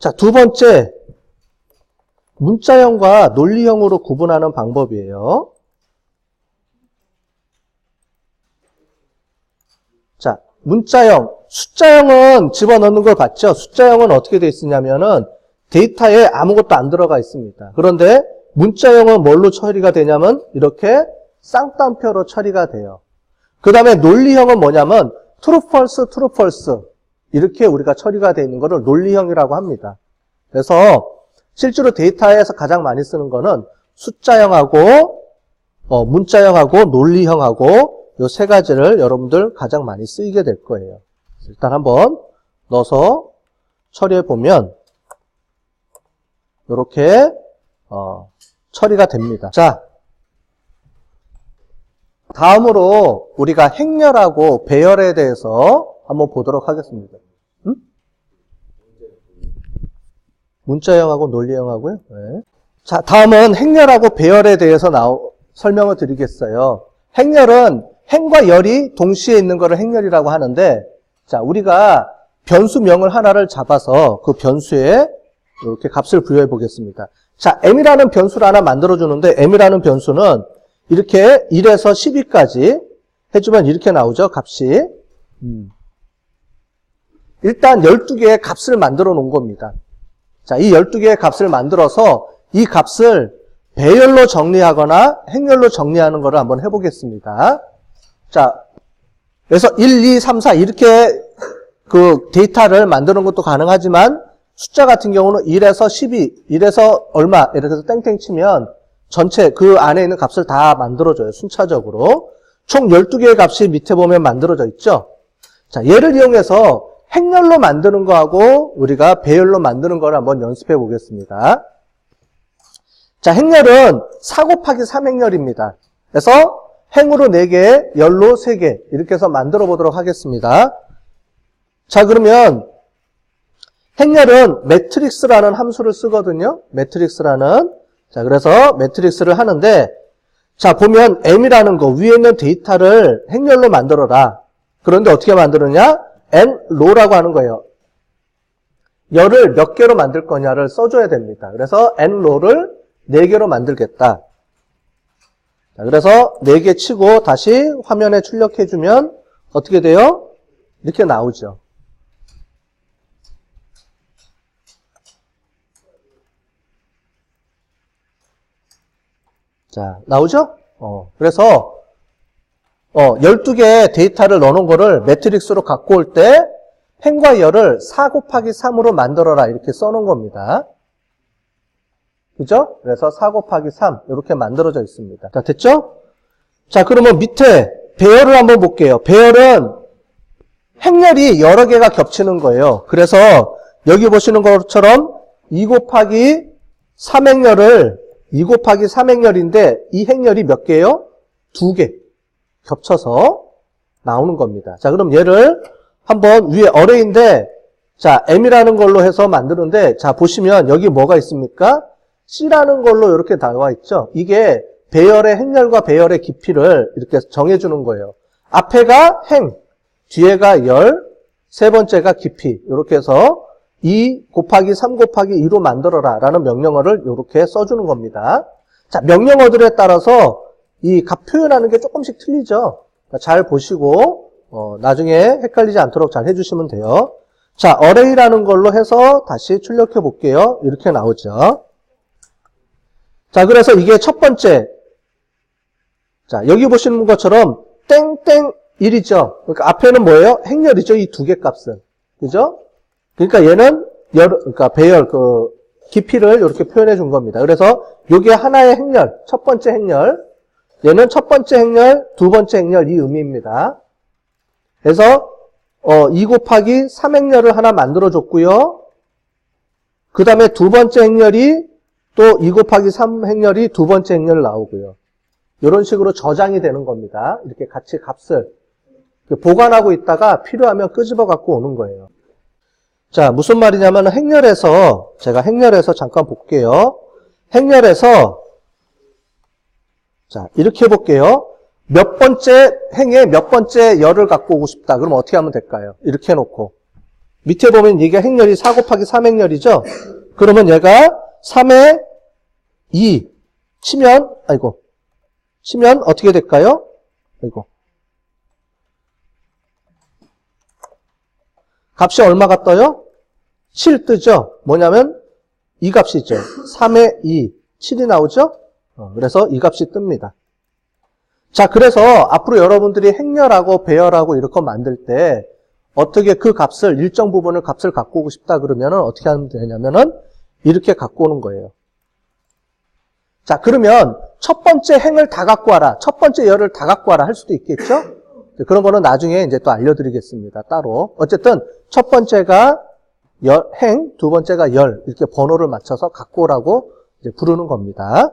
자, 두 번째, 문자형과 논리형으로 구분하는 방법이에요. 자, 문자형, 숫자형은 집어넣는 걸 봤죠? 숫자형은 어떻게 되어 있으냐면은 데이터에 아무것도 안 들어가 있습니다. 그런데 문자형은 뭘로 처리가 되냐면 이렇게 쌍따옴표로 처리가 돼요. 그 다음에 논리형은 뭐냐면 true, false, true, false 이렇게 우리가 처리가 되어 있는 거를 논리형이라고 합니다. 그래서 실제로 데이터에서 가장 많이 쓰는 거는 숫자형하고 문자형하고 논리형하고 이 세 가지를 여러분들 가장 많이 쓰이게 될 거예요. 일단 한번 넣어서 처리해 보면 이렇게 처리가 됩니다. 자, 다음으로 우리가 행렬하고 배열에 대해서 한번 보도록 하겠습니다. 문자형하고 논리형하고요. 네. 자, 다음은 행렬하고 배열에 대해서 설명을 드리겠어요. 행렬은 행과 열이 동시에 있는 것을 행렬이라고 하는데, 자, 우리가 변수명을 하나를 잡아서 그 변수에 이렇게 값을 부여해 보겠습니다. 자, m이라는 변수를 하나 만들어주는데, m이라는 변수는 이렇게 1에서 12까지 해주면 이렇게 나오죠, 값이. 일단 12개의 값을 만들어 놓은 겁니다. 자, 이 12개의 값을 만들어서 이 값을 배열로 정리하거나 행렬로 정리하는 거를 한번 해보겠습니다. 자, 그래서 1, 2, 3, 4 이렇게 그 데이터를 만드는 것도 가능하지만 숫자 같은 경우는 1에서 12, 1에서 얼마 이렇게 해서 땡땡 치면 전체 그 안에 있는 값을 다 만들어줘요. 순차적으로. 총 12개의 값이 밑에 보면 만들어져 있죠. 자, 얘를 이용해서 행렬로 만드는 거하고 우리가 배열로 만드는 거를 한번 연습해 보겠습니다. 자, 행렬은 4 곱하기 3 행렬입니다. 그래서 행으로 4개, 열로 3개 이렇게 해서 만들어 보도록 하겠습니다. 자, 그러면 행렬은 매트릭스라는 함수를 쓰거든요. 매트릭스라는. 자, 그래서 매트릭스를 하는데, 자, 보면 m이라는 거 위에 있는 데이터를 행렬로 만들어라. 그런데 어떻게 만드느냐? n로라고 하는 거예요. 열을 몇 개로 만들 거냐를 써줘야 됩니다. 그래서 n로를 4개로 만들겠다. 자, 그래서 4개 치고 다시 화면에 출력해주면 어떻게 돼요? 이렇게 나오죠. 자, 나오죠? 그래서 12개의 데이터를 넣어놓은 거를 매트릭스로 갖고 올 때 행과 열을 4 곱하기 3으로 만들어라 이렇게 써놓은 겁니다. 그죠? 그래서 4 곱하기 3 이렇게 만들어져 있습니다. 자, 됐죠? 자, 그러면 밑에 배열을 한번 볼게요. 배열은 행렬이 여러 개가 겹치는 거예요. 그래서 여기 보시는 것처럼 2 곱하기 3 행렬을 2 곱하기 3 행렬인데 이 행렬이 몇 개예요? 2개 겹쳐서 나오는 겁니다. 자, 그럼 얘를 한번 위에 어레이인데 자, m이라는 걸로 해서 만드는데 자, 보시면 여기 뭐가 있습니까? C라는 걸로 이렇게 나와 있죠. 이게 배열의 행렬과 배열의 깊이를 이렇게 정해주는 거예요. 앞에가 행, 뒤에가 열, 세 번째가 깊이 이렇게 해서 2 곱하기 3 곱하기 2로 만들어라 라는 명령어를 이렇게 써주는 겁니다. 자, 명령어들에 따라서 이 값 표현하는 게 조금씩 틀리죠. 잘 보시고 나중에 헷갈리지 않도록 잘 해주시면 돼요. 자, 어레이라는 걸로 해서 다시 출력해 볼게요. 이렇게 나오죠. 자, 그래서 이게 첫 번째. 자, 여기 보시는 것처럼 땡땡 1이죠. 그러니까 앞에는 뭐예요? 행렬이죠. 이 2개 값은. 그죠? 그러니까 얘는 그러니까 배열 깊이를 이렇게 표현해 준 겁니다. 그래서 이게 하나의 행렬, 첫 번째 행렬. 얘는 첫 번째 행렬, 두 번째 행렬 이 의미입니다. 그래서 2 곱하기 3 행렬을 하나 만들어 줬고요. 그 다음에 두 번째 행렬이 또 2 곱하기 3 행렬이 두 번째 행렬 나오고요. 이런 식으로 저장이 되는 겁니다. 이렇게 같이 값을 보관하고 있다가 필요하면 끄집어 갖고 오는 거예요. 자, 무슨 말이냐면 제가 행렬에서 잠깐 볼게요. 행렬에서 자, 이렇게 해볼게요. 몇 번째 행에 몇 번째 열을 갖고 오고 싶다. 그럼 어떻게 하면 될까요? 이렇게 해놓고 밑에 보면 얘가 행렬이 4 곱하기 3 행렬이죠? 그러면 얘가 3에 2 치면 어떻게 될까요? 값이 얼마가 떠요? 7 뜨죠? 뭐냐면 이 값이죠. 3에 2, 7이 나오죠? 그래서 이 값이 뜹니다. 자, 그래서 앞으로 여러분들이 행렬하고 배열하고 이렇게 만들 때 어떻게 그 값을, 일정 부분을 값을 갖고 오고 싶다 그러면은 어떻게 하면 되냐면은 이렇게 갖고 오는 거예요. 자, 그러면 첫 번째 행을 다 갖고 와라. 첫 번째 열을 다 갖고 와라 할 수도 있겠죠? 그런 거는 나중에 이제 또 알려드리겠습니다. 따로. 어쨌든 첫 번째가 행, 두 번째가 열 이렇게 번호를 맞춰서 갖고 오라고 이제 부르는 겁니다.